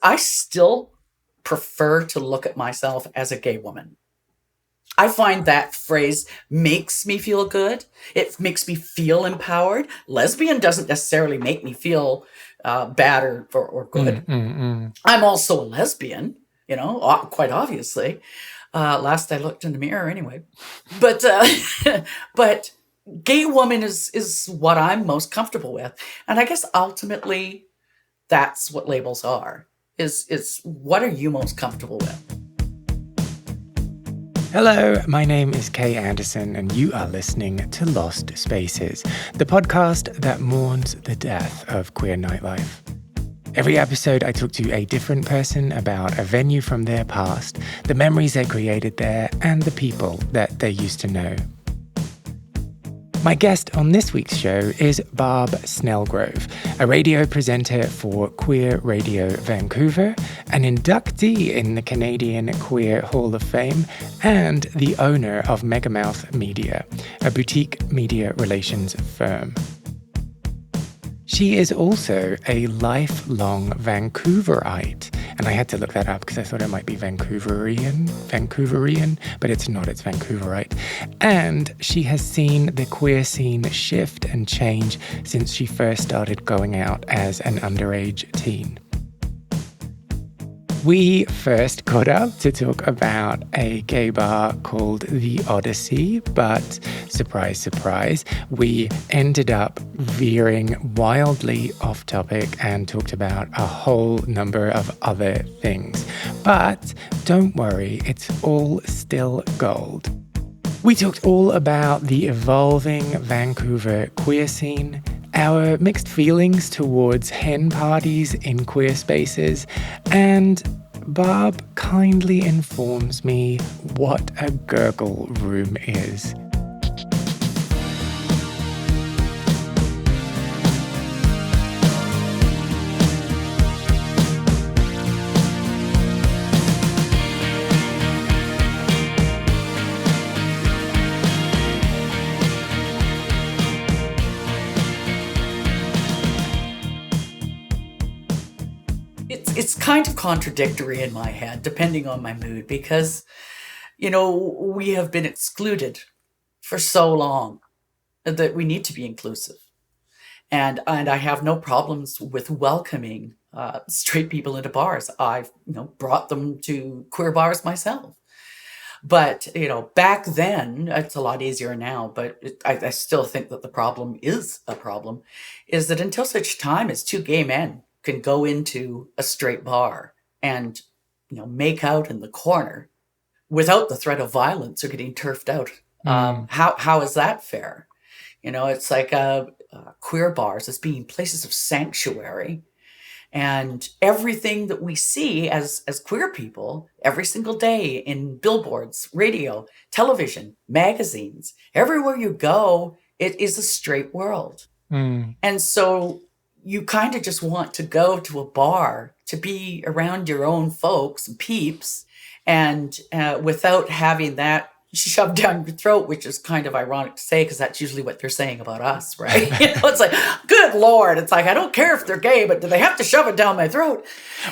I still prefer to look at myself as a gay woman. I find that phrase makes me feel good. It makes me feel empowered. Lesbian doesn't necessarily make me feel bad or good. I'm also a lesbian, quite obviously. Last I looked in the mirror anyway. But but gay woman is what I'm most comfortable with. And I guess ultimately that's what labels are. Is what are you most comfortable with? Hello, my name is Kay Anderson, and you are listening to Lost Spaces, the podcast that mourns the death of queer nightlife. Every episode, I talk to a different person about a venue from their past, the memories they created there, and the people that they used to know. My guest on this week's show is Barb Snelgrove, a radio presenter for Queer Radio Vancouver, an inductee in the Canadian Queer Hall of Fame, and the owner of megamouthmedia, a boutique media relations firm. She is also a lifelong Vancouverite, and I had to look that up because I thought it might be Vancouverine, but it's not, it's Vancouverite. And she has seen the queer scene shift and change since she first started going out as an underage teen. We first got up to talk about a gay bar called the Odyssey, but surprise, surprise, we ended up veering wildly off topic and talked about a whole number of other things. But don't worry, it's all still gold. We talked all about the evolving Vancouver queer scene, our mixed feelings towards hen parties in queer spaces, and Barb kindly informs me what a Gurgle room is. It's kind of contradictory in my head, depending on my mood, because, we have been excluded for so long that we need to be inclusive. And I have no problems with welcoming straight people into bars. I've, brought them to queer bars myself. But, back then, it's a lot easier now, but I still think that the problem is that until such time as two gay men can go into a straight bar and, make out in the corner without the threat of violence or getting turfed out. How is that fair? It's like queer bars as being places of sanctuary. And everything that we see as queer people every single day in billboards, radio, television, magazines, everywhere you go, it is a straight world. And so you kind of just want to go to a bar to be around your own folks and peeps, and without having that shoved down your throat, which is kind of ironic to say because that's usually what they're saying about us, right? It's like, good Lord. It's like, I don't care if they're gay, but do they have to shove it down my throat?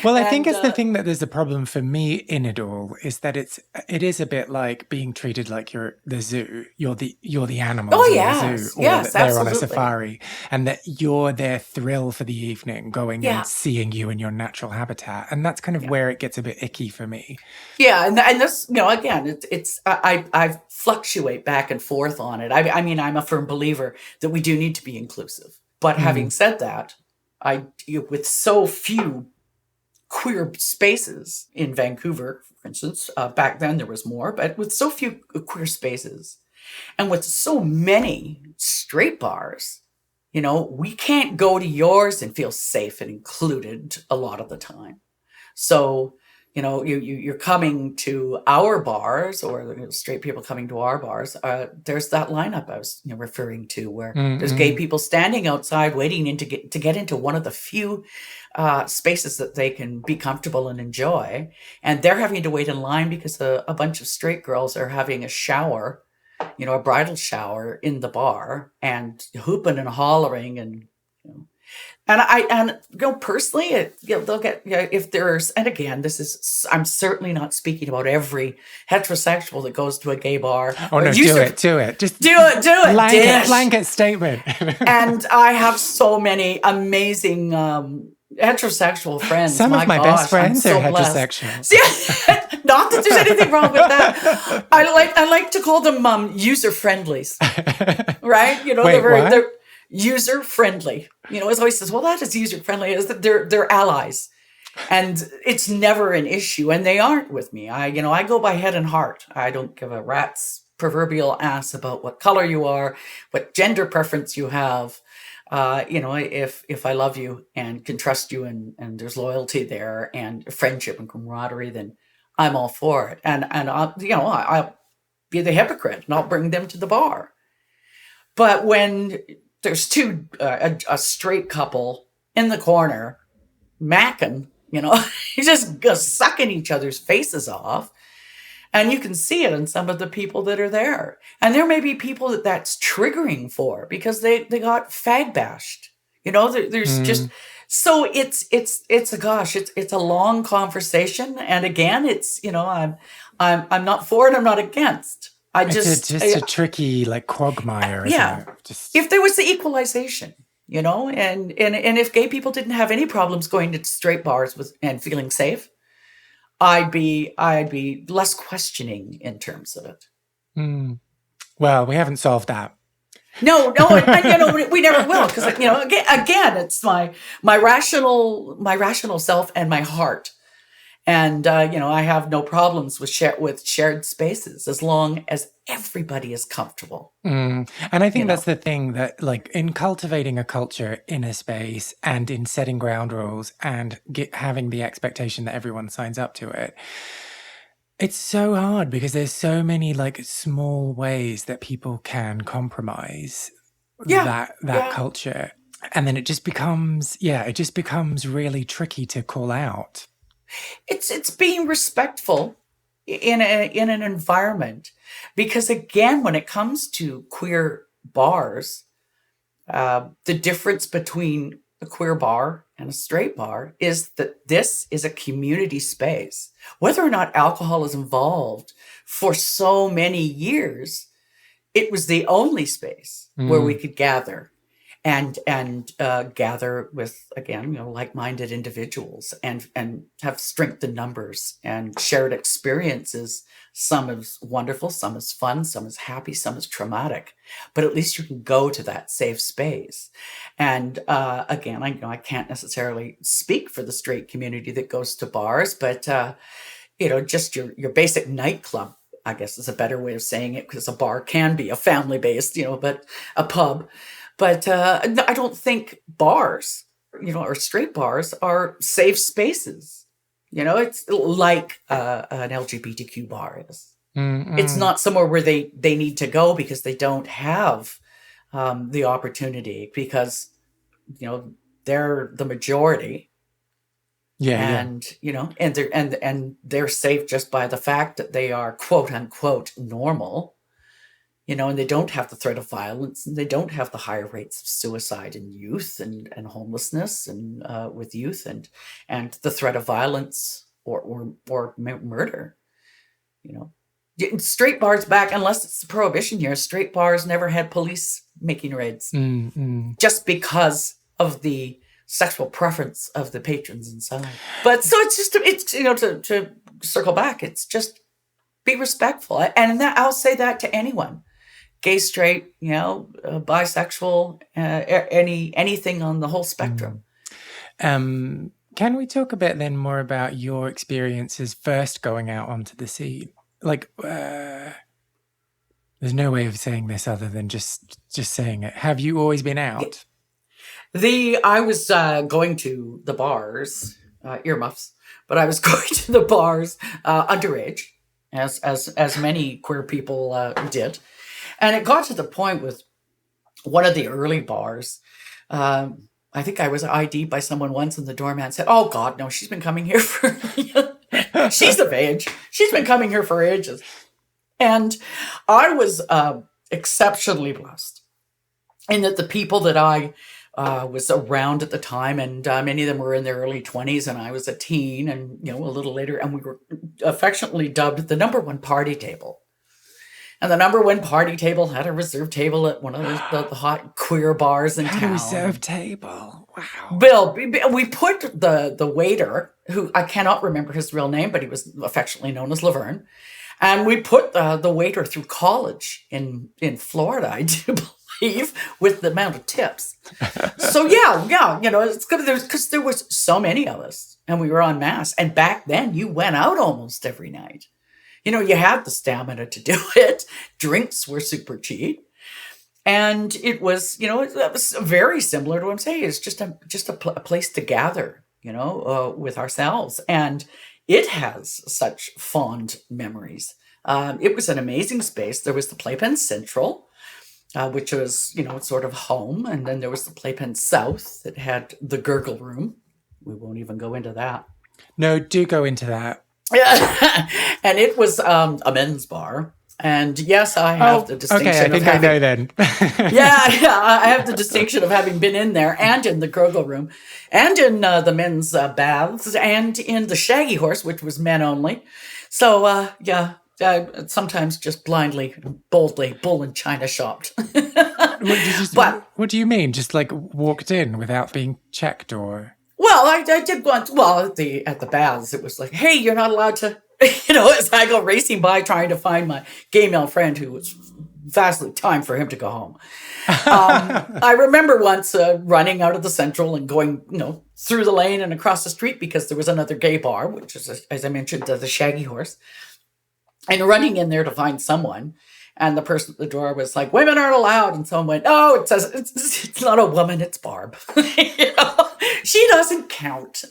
Well, I think it's the thing that there's a problem for me in it all is that it is a bit like being treated like you're the zoo. You're the animals in the zoo, or yes, that they're absolutely. on a safari, and that you're their thrill for the evening, going and seeing you in your natural habitat, and that's kind of where it gets a bit icky for me. Yeah, and this, again, I fluctuate back and forth on it. I mean, I'm a firm believer that we do need to be inclusive. But having said that, with so few queer spaces in Vancouver, for instance, back then there was more, but with so few queer spaces and with so many straight bars, we can't go to yours and feel safe and included a lot of the time. So, you're coming to our bars, or straight people coming to our bars. There's that lineup I was referring to, where there's gay people standing outside waiting to get into one of the few spaces that they can be comfortable and enjoy, and they're having to wait in line because a bunch of straight girls are having a shower, a bridal shower in the bar, and hooping and hollering and And personally, they'll get, if there's, and again, I'm certainly not speaking about every heterosexual that goes to a gay bar. Oh no, do it. Just do it. Blanket statement. And I have so many amazing heterosexual friends. Some of my best friends are heterosexual. Not that there's anything wrong with that. I like to call them user friendlies, right? They're user friendly. As always says, well, that is user friendly. Is that they're allies, and it's never an issue. And they aren't with me. I go by head and heart. I don't give a rat's proverbial ass about what color you are, what gender preference you have. If I love you and can trust you and there's loyalty there and friendship and camaraderie, then I'm all for it. And I'll be the hypocrite and I'll bring them to the bar. But when there's a straight couple in the corner macking, just sucking each other's faces off. And you can see it in some of the people that are there. And there may be people that's triggering for because they got fag bashed. There's just, so it's a long conversation. And again, it's, I'm not for it. I'm not against. It's a tricky quagmire. Yeah. If there was the equalization, and if gay people didn't have any problems going to straight bars and feeling safe, I'd be less questioning in terms of it. Well, we haven't solved that. No, and, we never will, because again, it's my rational self and my heart, and I have no problems with shared spaces as long as everybody is comfortable. And I think that's the thing that, in cultivating a culture in a space and in setting ground rules and having the expectation that everyone signs up to it, it's so hard because there's so many small ways that people can compromise that culture, and then it just becomes really tricky to call out. It's being respectful in an environment, because again, when it comes to queer bars, the difference between a queer bar and a straight bar is that this is a community space. Whether or not alcohol is involved, for so many years, it was the only space where we could gather and gather with, again, like-minded individuals and have strength in numbers and shared experiences. Some is wonderful, some is fun, some is happy, some is traumatic, but at least you can go to that safe space. And again, I can't necessarily speak for the straight community that goes to bars, but just your basic nightclub, I guess, is a better way of saying it, because a bar can be a family-based, but a pub. But I don't think bars, or straight bars are safe spaces. It's like an LGBTQ bar is. It's not somewhere where they need to go because they don't have the opportunity, because, they're the majority. And they're safe just by the fact that they are quote unquote normal. And they don't have the threat of violence, and they don't have the higher rates of suicide in youth and homelessness and with youth and the threat of violence or murder. Straight bars back, unless it's the prohibition here, straight bars never had police making raids just because of the sexual preference of the patrons inside. But so it's to circle back, it's just be respectful, and that I'll say that to anyone. Gay, straight, bisexual, anything on the whole spectrum. Can we talk a bit then more about your experiences first going out onto the scene? There's no way of saying this other than just saying it. Have you always been out? I was going to the bars, earmuffs, but I was going to the bars underage, as many queer people did. And it got to the point with one of the early bars. I think I was ID'd by someone once, and the doorman said, "Oh God, no, she's been coming here for, she's of age. She's been coming here for ages." And I was exceptionally blessed in that the people that I was around at the time, and many of them were in their early 20s, and I was a teen, and a little later, and we were affectionately dubbed the number one party table. And the number one party table had a reserve table at one of the hot queer bars in town. Had a reserve table. Wow. Bill, we put the waiter, who I cannot remember his real name, but he was affectionately known as Laverne, and we put the waiter through college in Florida, I do believe, with the amount of tips. So yeah, it's good because there was so many of us, and we were en masse. And back then, you went out almost every night. You had the stamina to do it. Drinks were super cheap. And it was, it was very similar to what I'm saying. It's just a place to gather, with ourselves. And it has such fond memories. It was an amazing space. There was the Playpen Central, which was, sort of home. And then there was the Playpen South that had the Gurgle room. We won't even go into that. No, do go into that. And it was a men's bar. And yes, I have the distinction. Okay, I think I know then. yeah, I have the distinction of having been in there and in the Gurgle room and in the men's baths and in the Shaggy Horse, which was men only. So, I sometimes just blindly, boldly, bull and china shopped. What do you mean? Just like walked in without being checked or? Well, I did once. Well, at the baths, it was like, hey, you're not allowed to, as I go racing by trying to find my gay male friend who was vastly time for him to go home. I remember once running out of the Central and going, through the lane and across the street because there was another gay bar, which is, as I mentioned, the Shaggy Horse, and running in there to find someone. And the person at the door was like, women aren't allowed. And someone went, oh, it says it's not a woman, it's Barb. She doesn't count.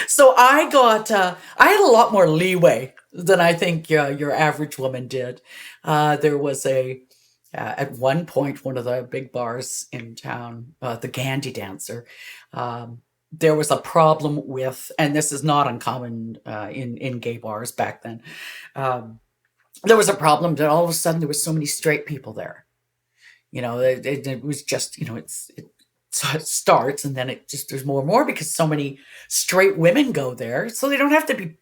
So I had a lot more leeway than I think your average woman did. There was at one point, one of the big bars in town, the Gandy Dancer, there was a problem with, and this is not uncommon in gay bars back then, there was a problem that all of a sudden there was so many straight people there. It was just, it starts and then there's more and more because so many straight women go there. So they don't have to be,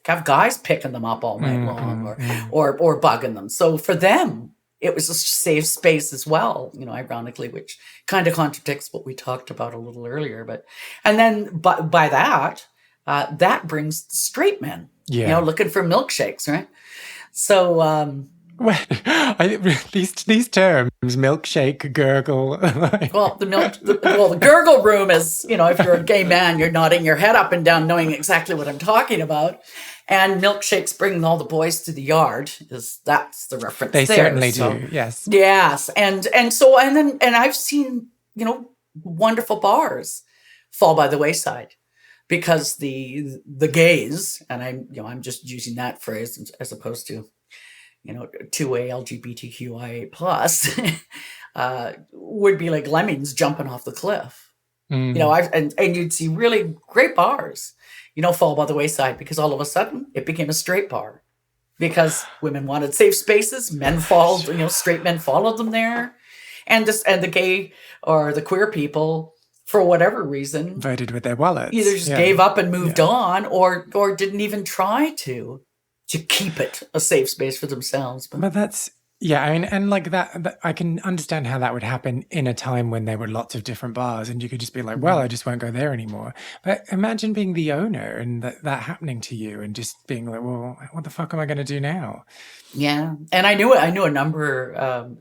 have guys picking them up all night long or bugging them. So for them, it was a safe space as well, ironically, which kind of contradicts what we talked about a little earlier. And then by that, that brings straight men, looking for milkshakes, right? So, these terms, milkshake, gurgle. the Gurgle room is, if you're a gay man, you're nodding your head up and down, knowing exactly what I'm talking about. And milkshakes bringing all the boys to the yard that's the reference. They there. certainly do. Yes. Yes, and I've seen wonderful bars fall by the wayside. Because the gays, and I'm just using that phrase as opposed to, 2A LGBTQIA plus, would be like lemmings jumping off the cliff. And you'd see really great bars, fall by the wayside because all of a sudden it became a straight bar because women wanted safe spaces, men followed, straight men followed them there, and the gay or the queer people, for whatever reason, voted with their wallets. Either just gave up and moved on or didn't even try to keep it a safe space for themselves. But that's, and like that, I can understand how that would happen in a time when there were lots of different bars and you could just be like, well, I just won't go there anymore. But imagine being the owner and that happening to you and just being like, well, what the fuck am I going to do now? Yeah. And I knew a number,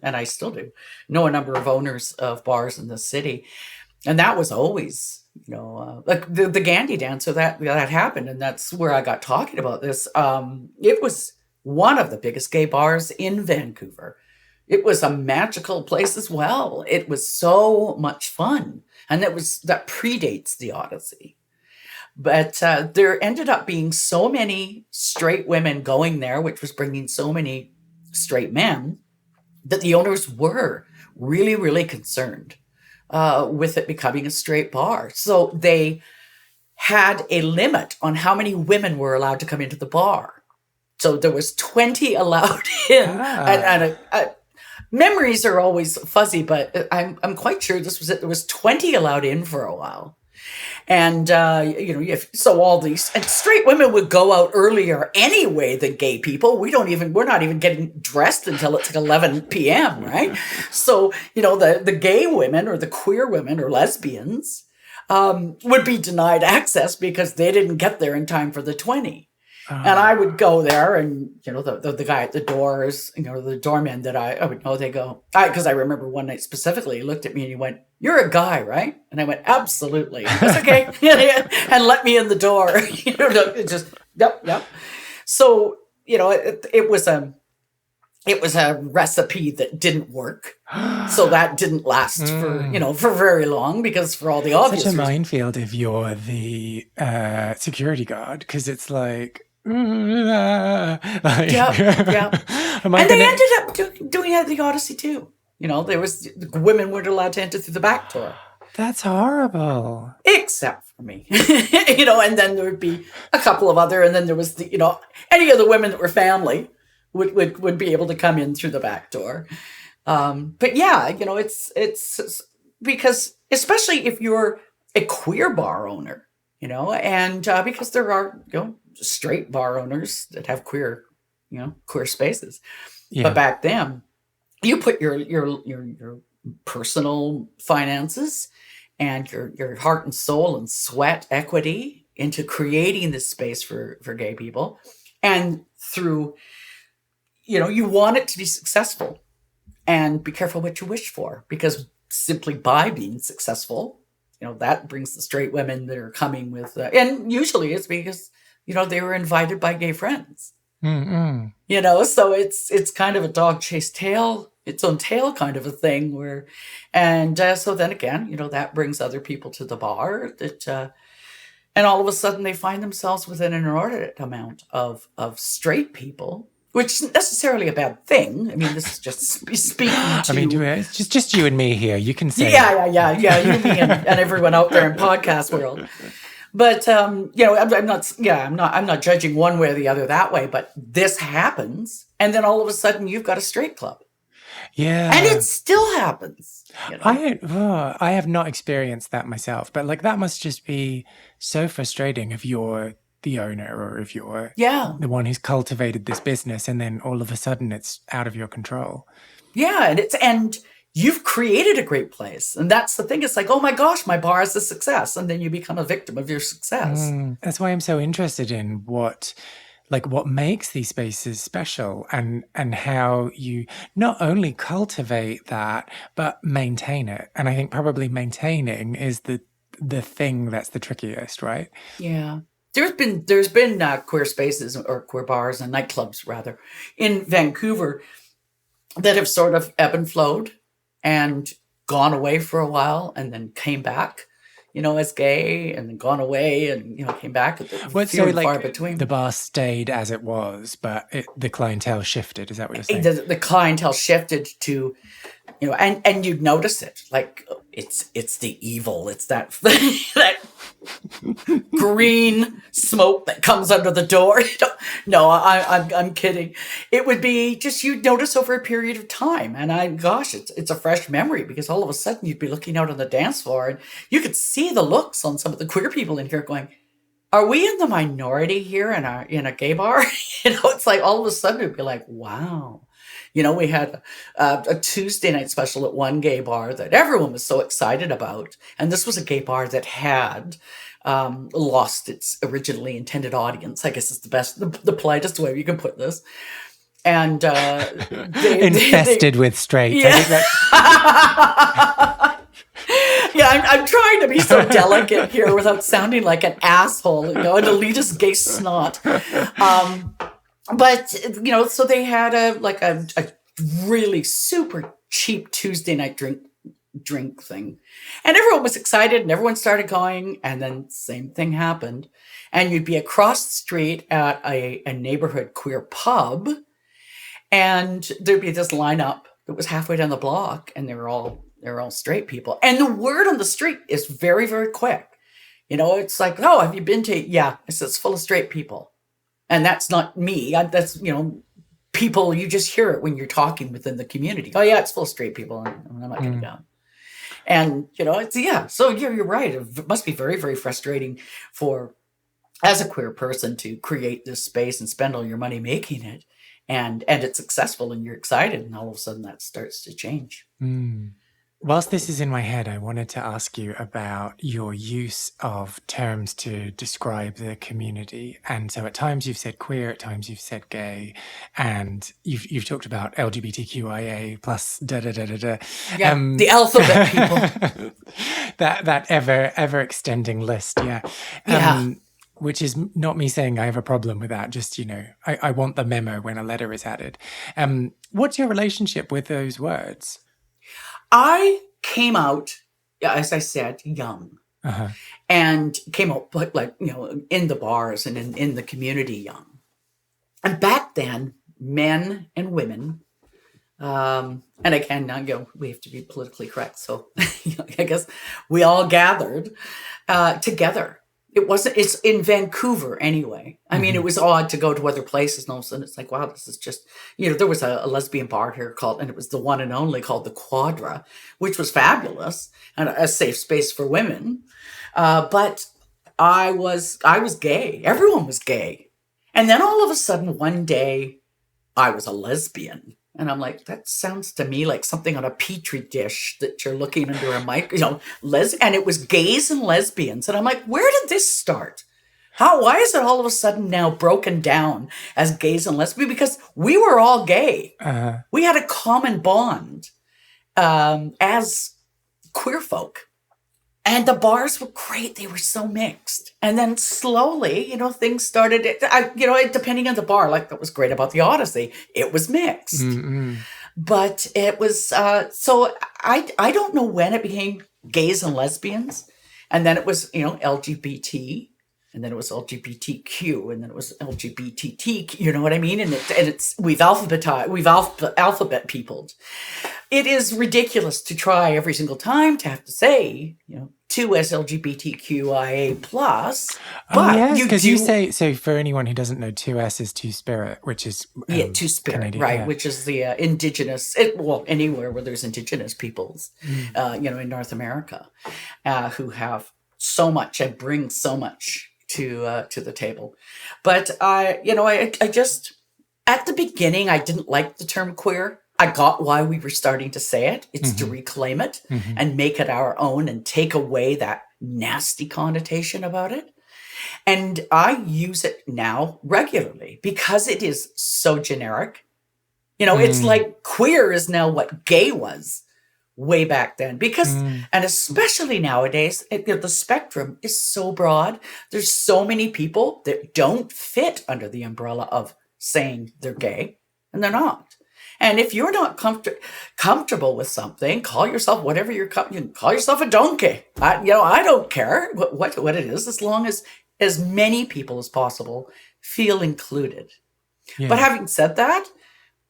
and I still do, know a number of owners of bars in the city. And that was always, like the Gandy Dancer that happened. And that's where I got talking about this. It was one of the biggest gay bars in Vancouver. It was a magical place as well. It was so much fun. And that predates the Odyssey. But there ended up being so many straight women going there, which was bringing so many straight men, that the owners were really, really concerned with it becoming a straight bar. So they had a limit on how many women were allowed to come into the bar. So there was 20 allowed in. And memories are always fuzzy, but I'm quite sure this was it. There was 20 allowed in for a while. And, so all these, and straight women would go out earlier anyway than gay people. We're not even getting dressed until it's like 11 p.m., right? So, the gay women or the queer women or lesbians would be denied access because they didn't get there in time for the 20. And I would go there and, the guy at the doors, the doorman that I would know, they go, because I remember one night specifically, he looked at me and he went, "You're a guy, right?" And I went, "Absolutely." That's okay. And let me in the door. It just, yep. So, it was a recipe that didn't work. So that didn't last for very long because for all the obvious such a reasons. minefield if you're the security guard, because it's like, Yeah. And they ended up doing it at the Odyssey too. There was women weren't allowed to enter through the back door. That's horrible. Except for me, and then there would be a couple of other, and then there was any of the women that were family would be able to come in through the back door. But yeah, it's because especially if you're a queer bar owner, and because there are, straight bar owners that have queer spaces. Yeah. But back then, you put your personal finances and your heart and soul and sweat equity into creating this space for gay people. And through, you want it to be successful, and be careful what you wish for, because simply by being successful, that brings the straight women that are coming with, and usually it's because, they were invited by gay friends. Mm-mm. So it's kind of a dog chase its own tail kind of a thing so then again, that brings other people to the bar and all of a sudden they find themselves with an inordinate amount of straight people, which isn't necessarily a bad thing. I mean, this is just speaking to... I mean, it's just you and me here. You can say... Yeah, you, me, and everyone out there in podcast world. But, I'm not judging one way or the other that way, but this happens. And then all of a sudden you've got a straight club. Yeah. And it still happens. I have not experienced that myself, but that must just be so frustrating if you're the owner or if you're the one who's cultivated this business and then all of a sudden it's out of your control. Yeah. And you've created a great place. And that's the thing. It's like, oh my gosh, my bar is a success. And then you become a victim of your success. That's why I'm so interested in what makes these spaces special and how you not only cultivate that, but maintain it. And I think probably maintaining is the thing that's the trickiest, right? Yeah. There's been queer spaces or queer bars and nightclubs rather in Vancouver that have sort of ebb and flowed and gone away for a while and then came back, as gay, and then gone away and, came back. Few and far between. The bar stayed as it was, but the clientele shifted. Is that what you're saying? The clientele shifted to, and you'd notice it. Like, it's the evil. It's that green smoke that comes under the door. No, I'm kidding. It would be just, you'd notice over a period of time. And it's a fresh memory, because all of a sudden you'd be looking out on the dance floor and you could see the looks on some of the queer people in here going, are we in the minority here in a gay bar? It's like all of a sudden it'd be like, wow. We had a Tuesday night special at one gay bar that everyone was so excited about. And this was a gay bar that had lost its originally intended audience. I guess it's the politest way you can put this. And infested with straights. Yeah. Yeah, I'm trying to be so delicate here without sounding like an asshole, an elitist gay snot. But, so they had a really super cheap Tuesday night drink thing. And everyone was excited and everyone started going. And then same thing happened. And you'd be across the street at a neighborhood queer pub. And there'd be this lineup that was halfway down the block. And they're all straight people. And the word on the street is very, very quick. It's like, oh, have you been to? Yeah. It's full of straight people. And that's not me. That's, people, you just hear it when you're talking within the community. Oh yeah, it's full of straight people. I'm not going to go. And, it's, yeah, so you're right. It must be very, very frustrating for, as a queer person, to create this space and spend all your money making it, and it's successful and you're excited, and all of a sudden that starts to change. Whilst this is in my head, I wanted to ask you about your use of terms to describe the community. And so at times you've said queer, at times you've said gay, and you've talked about LGBTQIA plus da da da da da. Yeah, the alphabet people. that ever extending list, yeah. Yeah. Which is not me saying I have a problem with that. Just, I want the memo when a letter is added. What's your relationship with those words? I came out, as I said, young, and came out in the bars and in the community young. And back then, men and women, and again, now we have to be politically correct. So I guess we all gathered together. It's in Vancouver anyway. I mean, it was odd to go to other places, and all of a sudden it's like, wow, this is just, there was a lesbian bar here and it was the one and only, called the Quadra, which was fabulous and a safe space for women. But I was gay. Everyone was gay. And then all of a sudden one day I was a lesbian. And I'm like, that sounds to me like something on a petri dish that you're looking under a mic, and it was gays and lesbians. And I'm like, where did this start? Why is it all of a sudden now broken down as gays and lesbians? Because we were all gay. We had a common bond as queer folk. And the bars were great. They were so mixed. And then slowly, things started, depending on the bar, like that was great about the Odyssey. It was mixed. But it was, so I don't know when it became gays and lesbians. And then it was, LGBT. And then it was LGBTQ. And then it was LGBTT. You know what I mean? And we've alphabet peopled. It is ridiculous to try every single time to have to say, 2S LGBTQIA plus. But because you say, so for anyone who doesn't know, 2S is Two Spirit, which is Two Spirit, Canadian, right? Yeah. Which is the indigenous, anywhere where there's indigenous peoples, in North America, who have so much and bring so much to the table. But I just, at the beginning, I didn't like the term queer. I got why we were starting to say it. It's to reclaim it and make it our own and take away that nasty connotation about it. And I use it now regularly because it is so generic. It's like queer is now what gay was way back then. Because, and especially nowadays, the spectrum is so broad. There's so many people that don't fit under the umbrella of saying they're gay, and they're not. And if you're not comfortable with something, call yourself whatever you can call yourself a donkey. I don't care what it is, as long as many people as possible feel included. Yeah. But having said that,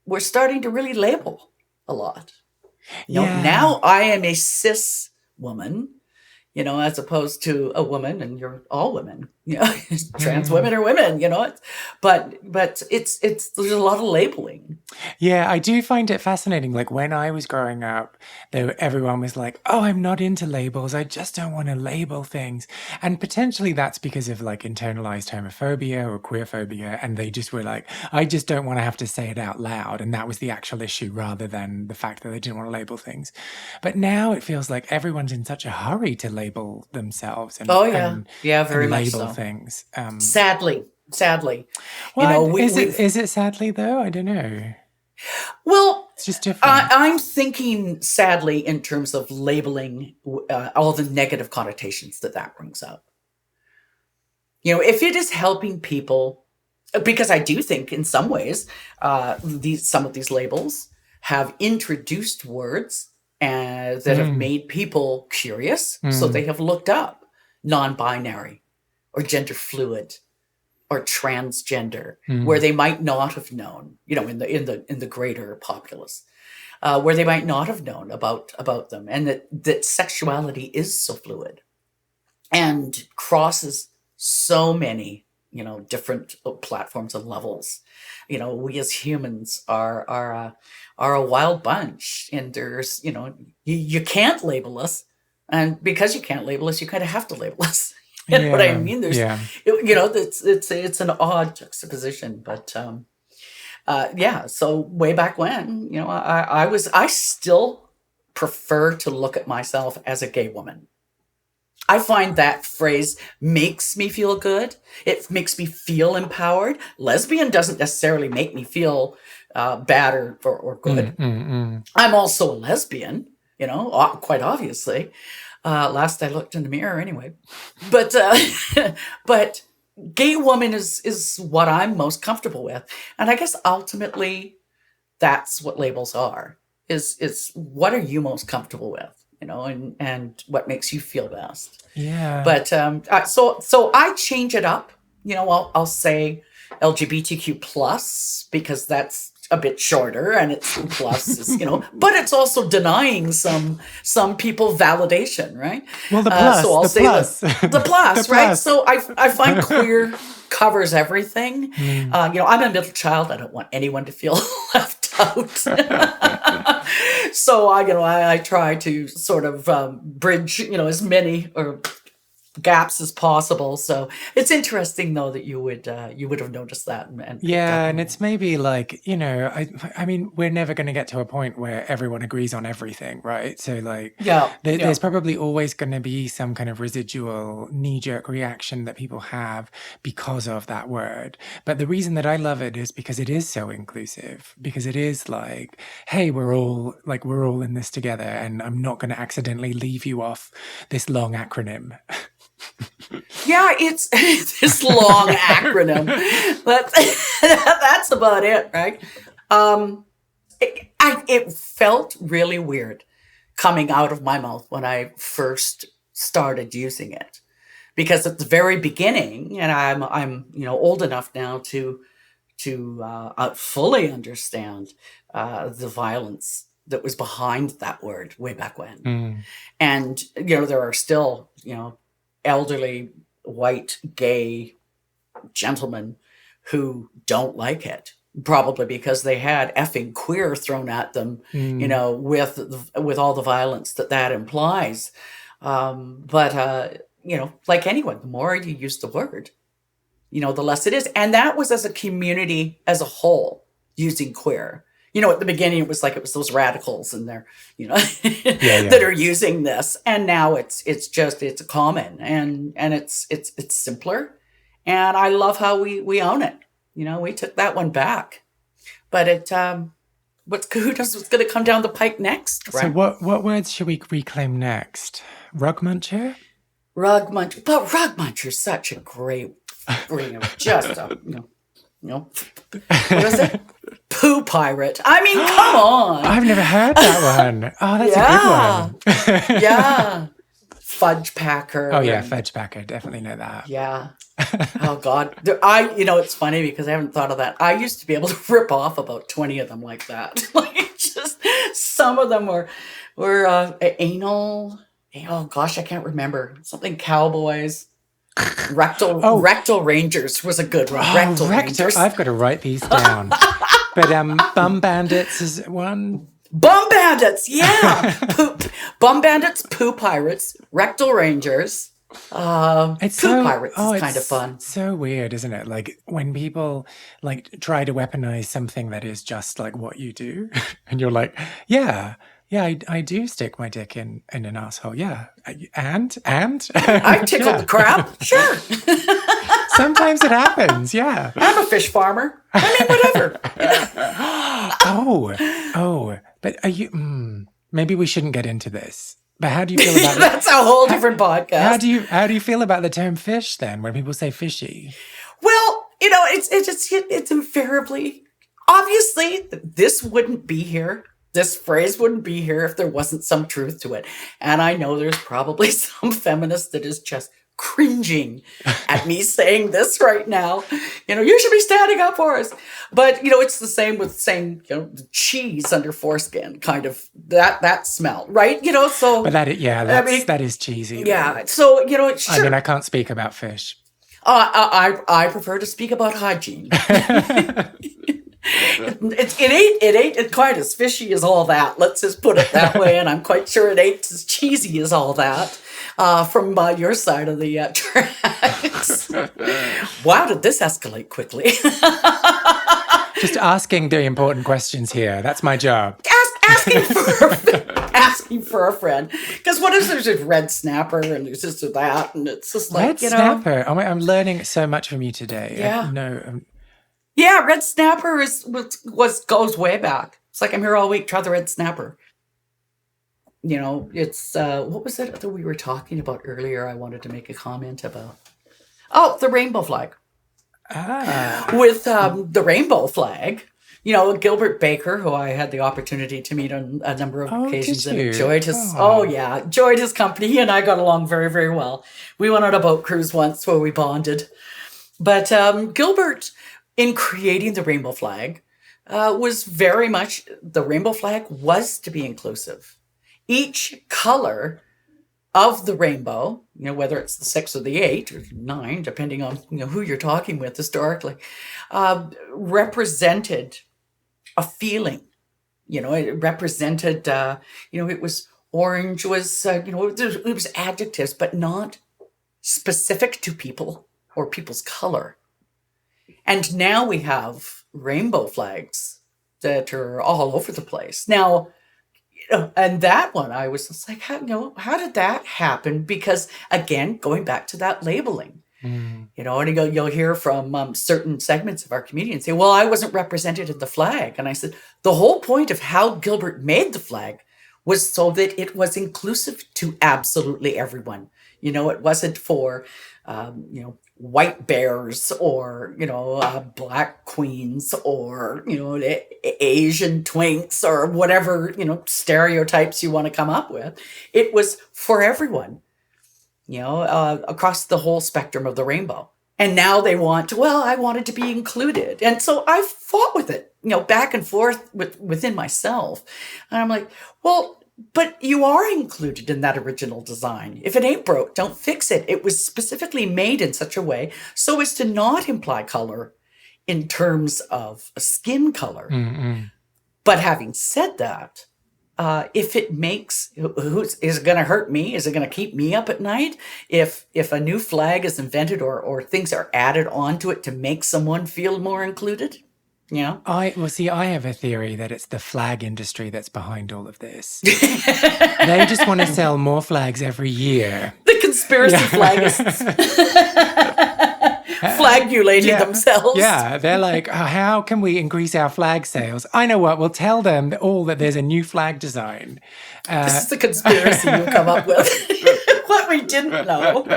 we're starting to really label a lot. Now I am a cis woman, as opposed to a woman, and you're all women, trans women are women, but it's there's a lot of labeling. Yeah, I do find it fascinating. Like when I was growing up, everyone was like, oh, I'm not into labels. I just don't want to label things. And potentially that's because of like internalized homophobia or queerphobia. And they just were like, I just don't want to have to say it out loud. And that was the actual issue rather than the fact that they didn't want to label things. But now it feels like everyone's in such a hurry to label themselves and very and much label so. things. Sadly. Well, is it sadly though? I don't know. Well, it's just different. I'm thinking sadly in terms of labeling all the negative connotations that brings up. If it is helping people, because I do think in some ways some of these labels have introduced words that have made people curious, so they have looked up non-binary or gender fluid or transgender, where they might not have known, in the greater populace, where they might not have known about them, and that sexuality is so fluid and crosses so many different platforms and levels. We as humans are a wild bunch, and there's, you can't label us, and because you can't label us, you kind of have to label us. You know what I mean? There's, it's an odd juxtaposition, but so way back when, I still prefer to look at myself as a gay woman. I find that phrase makes me feel good. It makes me feel empowered. Lesbian doesn't necessarily make me feel bad or good. I'm also a lesbian, quite obviously. Last I looked in the mirror anyway. But but gay woman is what I'm most comfortable with. And I guess ultimately that's what labels are, is what are you most comfortable with? And what makes you feel best. Yeah. But so I change it up. I'll say LGBTQ plus, because that's a bit shorter, and it's plus is, but it's also denying some people validation, right? Well, the plus, so I'll the say plus. the plus, The right? plus. So I find queer covers everything. I'm a middle child. I don't want anyone to feel left out. So I try to sort of bridge, as many or gaps as possible. So it's interesting though that you would have noticed that. And it's maybe like, I mean, we're never going to get to a point where everyone agrees on everything, right? So like, there's probably always going to be some kind of residual knee-jerk reaction that people have because of that word. But the reason that I love it is because it is so inclusive, because it is like, hey, we're all in this together, and I'm not going to accidentally leave you off this long acronym. Yeah, it's this long acronym, but that's about it, right? It felt really weird coming out of my mouth when I first started using it, because at the very beginning, and I'm old enough now to fully understand the violence that was behind that word way back when, and there are still elderly white gay gentlemen who don't like it, probably because they had effing queer thrown at them, with all the violence that implies. But like anyone, the more you use the word, the less it is. And that was as a community as a whole using queer. At the beginning, it was those radicals and they're, that are using this. And now it's common and it's simpler. And I love how we own it. We took that one back. But who knows what's going to come down the pike next, right? So what words should we reclaim next? Rug muncher? Rug muncher. But rug muncher is such a great, what is it? Poo pirate. I mean, come on. I've never heard that one. Oh, that's a good one. Yeah. Fudge packer. Oh, yeah, fudge packer. Definitely know that. Yeah. Oh, God. It's funny because I haven't thought of that. I used to be able to rip off about 20 of them like that. Just some of them were anal. Oh, gosh, I can't remember. Something cowboys. Rectal Rangers was a good one. Rectal Rangers. I've got to write these down. But Bum Bandits is one. Bum Bandits, yeah. Bum Bandits, Poo Pirates, Rectal Rangers. Poo Pirates is kind of fun. So weird, isn't it? Like when people try to weaponize something that is just like what you do, and you're like, yeah, I do stick my dick in an asshole. Yeah, and I tickled the crab. Sure. Sometimes it happens. Yeah. I'm a fish farmer. I mean, whatever. But are you? Maybe we shouldn't get into this. But how do you feel about it? That's a whole different podcast. How do you feel about the term fish then, when people say fishy? Well, it's invariably, obviously, this wouldn't be here. This phrase wouldn't be here if there wasn't some truth to it. And I know there's probably some feminist that is just cringing at me saying this right now. You should be standing up for us. But, it's the same with saying, cheese under foreskin, kind of that smell, right? So. But that is cheesy. Yeah. So, sure. I mean, I can't speak about fish. I prefer to speak about hygiene. It ain't quite as fishy as all that. Let's just put it that way. And I'm quite sure it ain't as cheesy as all that from your side of the tracks. Wow, did this escalate quickly? Just asking the important questions here. That's my job. Asking for a friend. Because what if there's a red snapper and there's this or that, and it's just like, red snapper. Oh, I'm learning so much from you today. Yeah. No. Yeah, red snapper goes way back. It's like I'm here all week. Try the red snapper. It's what was it that we were talking about earlier? I wanted to make a comment about. Oh, the rainbow flag. With the rainbow flag, Gilbert Baker, who I had the opportunity to meet on a number of occasions, and enjoyed his. Enjoyed his company. He and I got along very, very well. We went on a boat cruise once where we bonded. But Gilbert, in creating the rainbow flag, was very much the rainbow flag was to be inclusive. Each color of the rainbow, whether it's the 6 or the 8 or 9, depending on who you're talking with historically, represented a feeling. It represented, it was orange was, it was adjectives, but not specific to people or people's color. And now we have rainbow flags that are all over the place. Now, and that one, I was just like, how did that happen? Because again, going back to that labeling, and you'll hear from certain segments of our community and say, well, I wasn't represented in the flag. And I said, the whole point of how Gilbert made the flag was so that it was inclusive to absolutely everyone. It wasn't for, white bears or, black queens or, Asian twinks or whatever, stereotypes you want to come up with. It was for everyone, across the whole spectrum of the rainbow. And now they want to, I wanted to be included. And so I fought with it, back and forth within myself. And I'm like, well, but you are included in that original design. If it ain't broke, don't fix it. It was specifically made in such a way so as to not imply color in terms of a skin color. Mm-mm. But having said that, if it makes, is it going to hurt me? Is it going to keep me up at night? If a new flag is invented or things are added onto it to make someone feel more included? Yeah. I have a theory that it's the flag industry that's behind all of this. They just want to sell more flags every year. The conspiracy flagists. Flagulating themselves. Yeah, they're like, how can we increase our flag sales? I know what, we'll tell them all that there's a new flag design. This is the conspiracy you come up with. What we didn't know.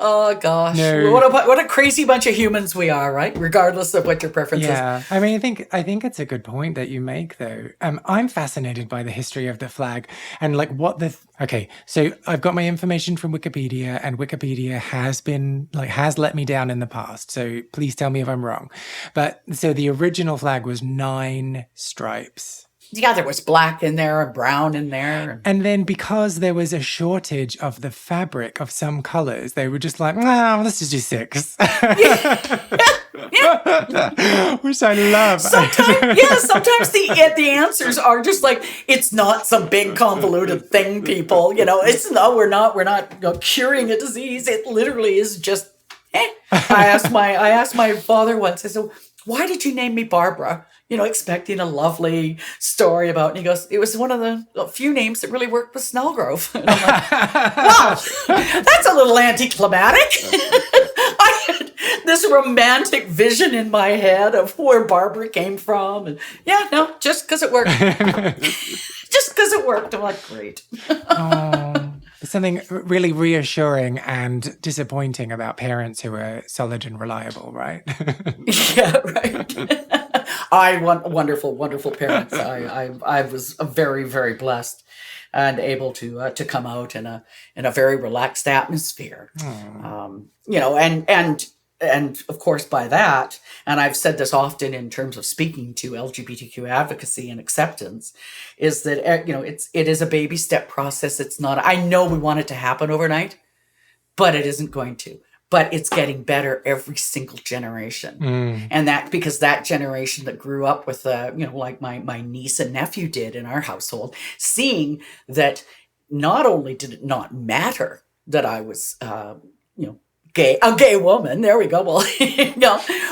Oh gosh! No. What a crazy bunch of humans we are, right? Regardless of what your preference is. Yeah, I mean, I think it's a good point that you make, though. I'm fascinated by the history of the flag and like what the. Okay, so I've got my information from Wikipedia, and Wikipedia has let me down in the past. So please tell me if I'm wrong. But so the original flag was 9 stripes. Yeah, there was black in there and brown in there. And then because there was a shortage of the fabric of some colors, they were just like, let's just do 6. Yeah. Which I love. Sometimes the answers are just like, it's not some big convoluted thing, people. It's no, we're not curing a disease. It literally is just, I asked my father once, I said, why did you name me Barbara? Expecting a lovely story about, and he goes, it was one of the few names that really worked with Snelgrove. And I'm like, wow, that's a little anticlimactic. I had this romantic vision in my head of where Barbara came from. And just because it worked. Just because it worked. I'm like, great. There's something really reassuring and disappointing about parents who are solid and reliable, right? Yeah, right. I want wonderful, wonderful parents. I was very, very blessed and able to come out in a very relaxed atmosphere. And of course by that, and I've said this often in terms of speaking to LGBTQ advocacy and acceptance, is that it is a baby step process. It's not. I know we want it to happen overnight, but it isn't going to. but it's getting better every single generation. And that because that generation that grew up with, like my niece and nephew did in our household, seeing that not only did it not matter that I was, a gay woman, there we go, well,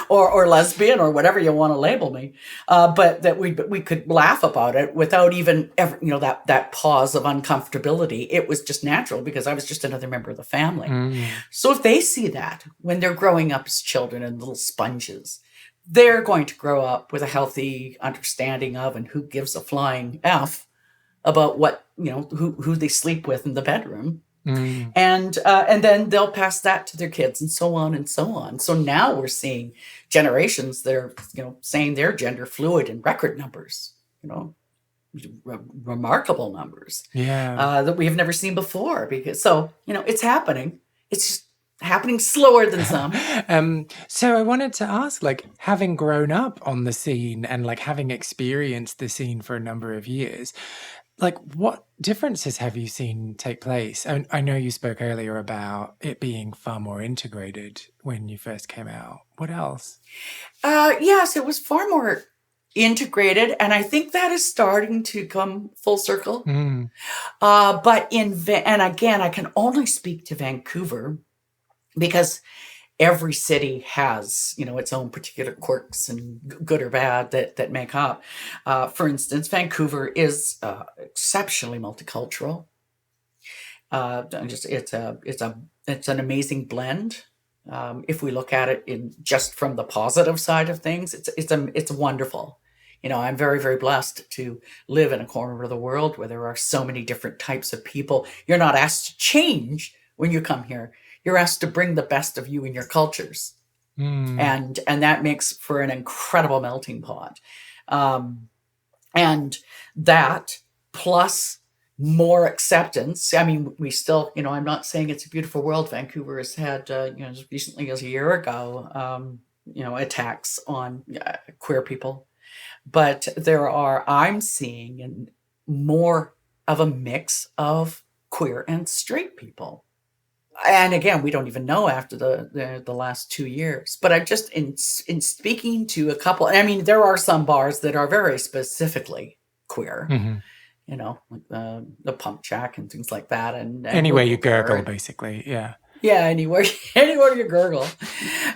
or lesbian or whatever you want to label me, but that we could laugh about it without even ever, that pause of uncomfortability. It was just natural because I was just another member of the family. So if they see that when they're growing up as children and little sponges, they're going to grow up with a healthy understanding of, and who gives a flying F about what, who they sleep with in the bedroom. And then they'll pass that to their kids, and so on and so on. So now we're seeing generations that are, saying they're gender fluid in record numbers, remarkable numbers, that we have never seen before. Because it's happening. It's just happening slower than some. So I wanted to ask, having grown up on the scene and having experienced the scene for a number of years, what differences have you seen take place? I know you spoke earlier about it being far more integrated when you first came out. What else? Yes, it was far more integrated, and I think that is starting to come full circle. But and again, I can only speak to Vancouver because every city has, its own particular quirks, and good or bad, that make up. For instance, Vancouver is exceptionally multicultural. It's an amazing blend. If we look at it in just from the positive side of things, it's wonderful. I'm very, very blessed to live in a corner of the world where there are so many different types of people. You're not asked to change when you come here. You're asked to bring the best of you in your cultures. And that makes for an incredible melting pot. And that plus more acceptance. I mean, we still, I'm not saying it's a beautiful world. Vancouver has had, as recently as a year ago, attacks on queer people. But I'm seeing more of a mix of queer and straight people. And again, we don't even know after the last 2 years. But I just in speaking to a couple, I mean, there are some bars that are very specifically queer, like the Pump Jack and things like that. And anywhere you gurgle, basically, yeah. Yeah, anywhere you gurgle.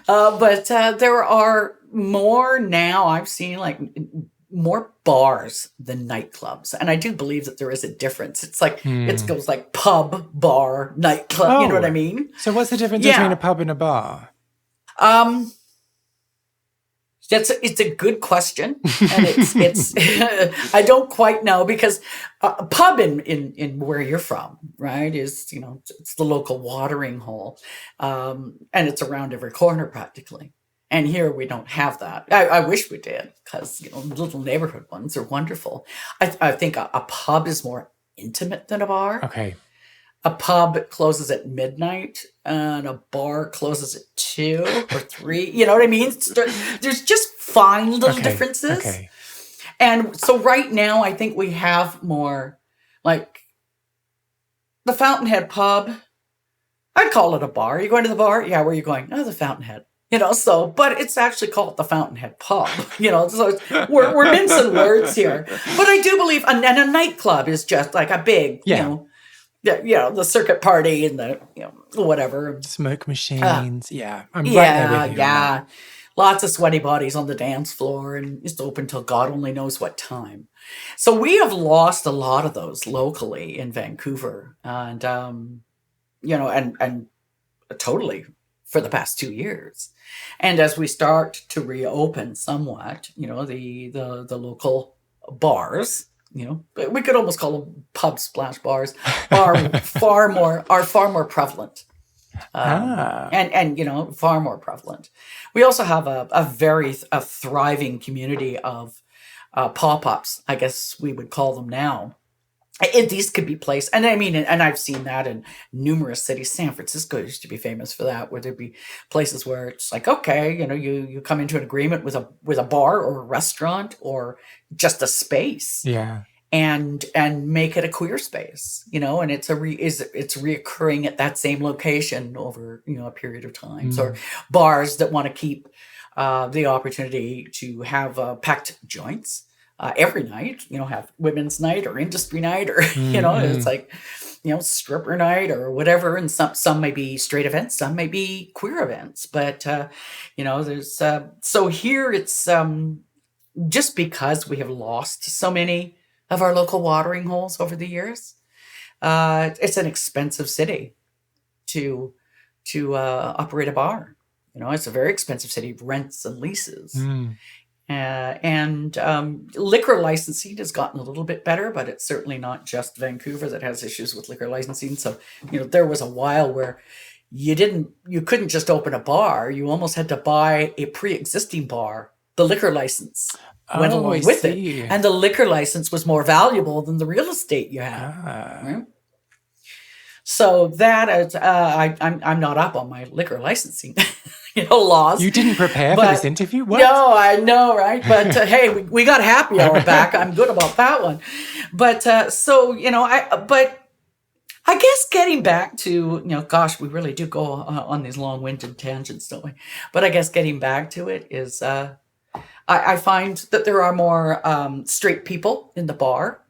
But there are more now. I've seen more bars than nightclubs, and I do believe that there is a difference. It's it goes like pub, bar, nightclub. You know what I mean? So what's the difference between a pub and a bar? It's a good question, and it's I don't quite know, because a pub in where you're from, right, is it's the local watering hole, and it's around every corner practically. And here we don't have that. I wish we did, because little neighborhood ones are wonderful. I think a pub is more intimate than a bar. Okay. A pub closes at midnight and a bar closes at 2 or 3. You know what I mean? There's just fine little differences. Okay. And so right now, I think we have more the Fountainhead pub. I'd call it a bar. Are you going to the bar? Yeah, where are you going? Oh, the Fountainhead. But it's actually called the Fountainhead Pub, so we're mincing words here. But I do believe, and a nightclub is just like a big, the circuit party and the, whatever. Smoke machines. I'm right there with you. Yeah. Lots of sweaty bodies on the dance floor, and it's open till God only knows what time. So we have lost a lot of those locally in Vancouver, and, and totally for the past 2 years. And as we start to reopen somewhat, the local bars, we could almost call them pub splash bars, are far more prevalent. And far more prevalent. We also have a thriving community of pop-ups, I guess we would call them now. These could be placed, and I mean, and I've seen that in numerous cities. San Francisco used to be famous for that, where there'd be places where it's you come into an agreement with a bar or a restaurant or just a space. Yeah. and make it a queer space, and it's reoccurring at that same location over, a period of times, or bars that want to keep the opportunity to have packed joints every night, have women's night or industry night, or, it's like, stripper night or whatever. And some may be straight events, some may be queer events, but, there's, so here it's, just because we have lost so many of our local watering holes over the years, it's an expensive city to operate a bar. It's a very expensive city, rents and leases. And liquor licensing has gotten a little bit better, but it's certainly not just Vancouver that has issues with liquor licensing. So, there was a while where you couldn't just open a bar. You almost had to buy a pre-existing bar. The liquor license went along with it. And the liquor license was more valuable than the real estate you had. Right? So that is, I'm not up on my liquor licensing laws. You didn't prepare for this interview? What? No, I know, right? But hey, we got happy hour back. I'm good about that one. But I guess getting back to, gosh, we really do go on these long-winded tangents, don't we? But I guess getting back to it is, I find that there are more straight people in the bar.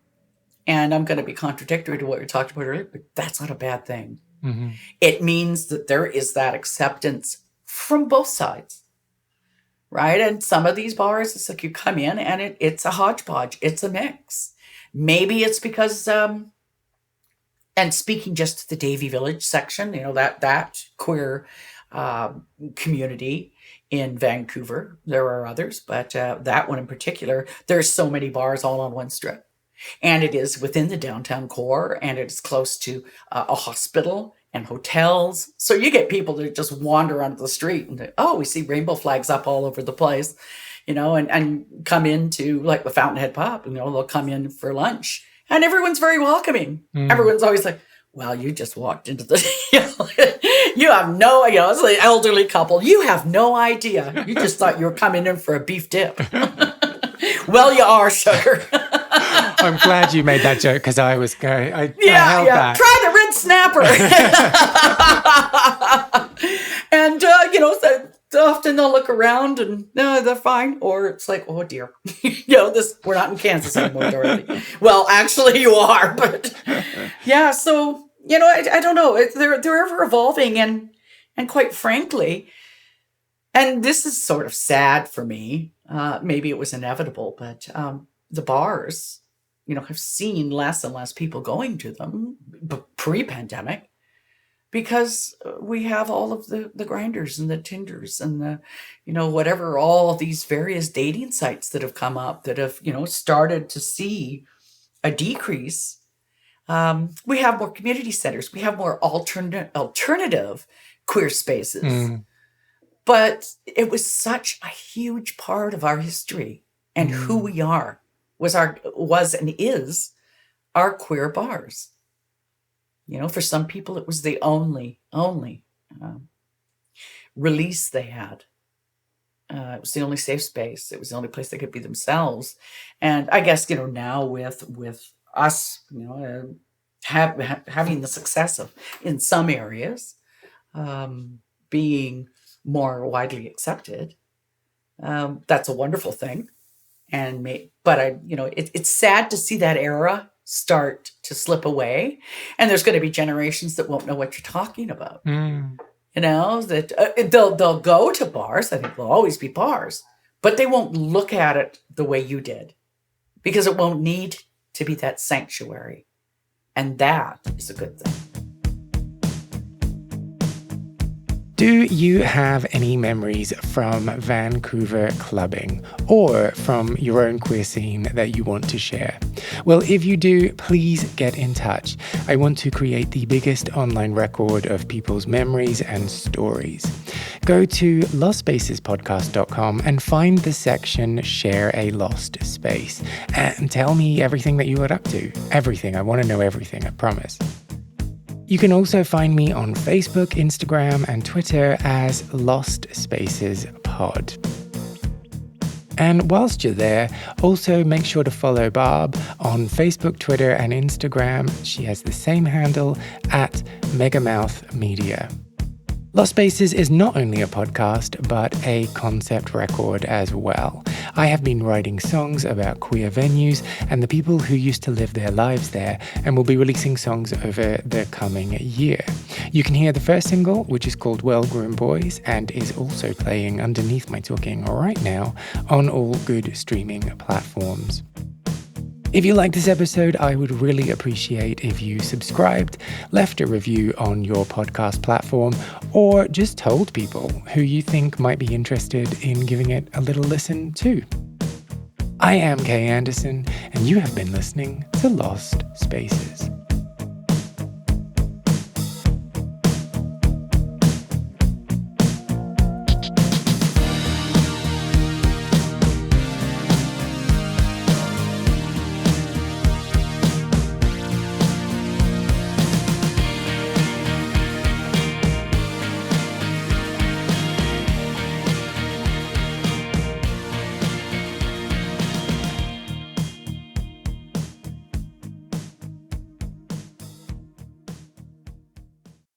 And I'm going to be contradictory to what you talked about earlier, but that's not a bad thing. Mm-hmm. It means that there is that acceptance from both sides, right? And some of these bars, it's like you come in and it's a hodgepodge. It's a mix. Maybe it's because, and speaking just to the Davie Village section, that queer community in Vancouver, there are others, but that one in particular, there's so many bars all on one strip. And it is within the downtown core, and it is close to a hospital and hotels. So you get people that just wander onto the street and we see rainbow flags up all over the place, and come into like the Fountainhead Pub, they'll come in for lunch and everyone's very welcoming. Everyone's always like, well, you just walked into the, you have no, it's like elderly couple. You have no idea. You just thought you were coming in for a beef dip. Well, you are, sugar. I'm glad you made that joke because I was going. I held back. Try the red snapper. And often they'll look around and no, they're fine, or it's like, oh dear, we're not in Kansas anymore, Dorothy. Well, actually, you are, but yeah. So I don't know. They're ever evolving, and quite frankly, and this is sort of sad for me. Maybe it was inevitable, but the bars, have seen less and less people going to them pre-pandemic because we have all of the grinders and the Tinders and the, whatever, all these various dating sites that have come up that have, started to see a decrease. We have more community centers. We have more alternative queer spaces. But it was such a huge part of our history and who we are was and is our queer bars. For some people, it was the only release they had. It was the only safe space. It was the only place they could be themselves. And I guess, now with us, having the success of, in some areas, being more widely accepted, that's a wonderful thing. But it's sad to see that era start to slip away, and there's going to be generations that won't know what you're talking about. That they'll go to bars. I think there'll always be bars, but they won't look at it the way you did, because it won't need to be that sanctuary, and that is a good thing. Do you have any memories from Vancouver clubbing or from your own queer scene that you want to share? Well, if you do, please get in touch. I want to create the biggest online record of people's memories and stories. Go to lostspacespodcast.com and find the section Share a Lost Space and tell me everything that you got up to. Everything. I want to know everything, I promise. You can also find me on Facebook, Instagram, and Twitter as Lost Spaces Pod. And whilst you're there, also make sure to follow Barb on Facebook, Twitter, and Instagram. She has the same handle at megamouthmedia. Lost Spaces is not only a podcast, but a concept record as well. I have been writing songs about queer venues and the people who used to live their lives there, and will be releasing songs over the coming year. You can hear the first single, which is called Well Groomed Boys, and is also playing underneath my talking right now on all good streaming platforms. If you liked this episode, I would really appreciate if you subscribed, left a review on your podcast platform, or just told people who you think might be interested in giving it a little listen too. I am Kay Anderson, and you have been listening to Lost Spaces.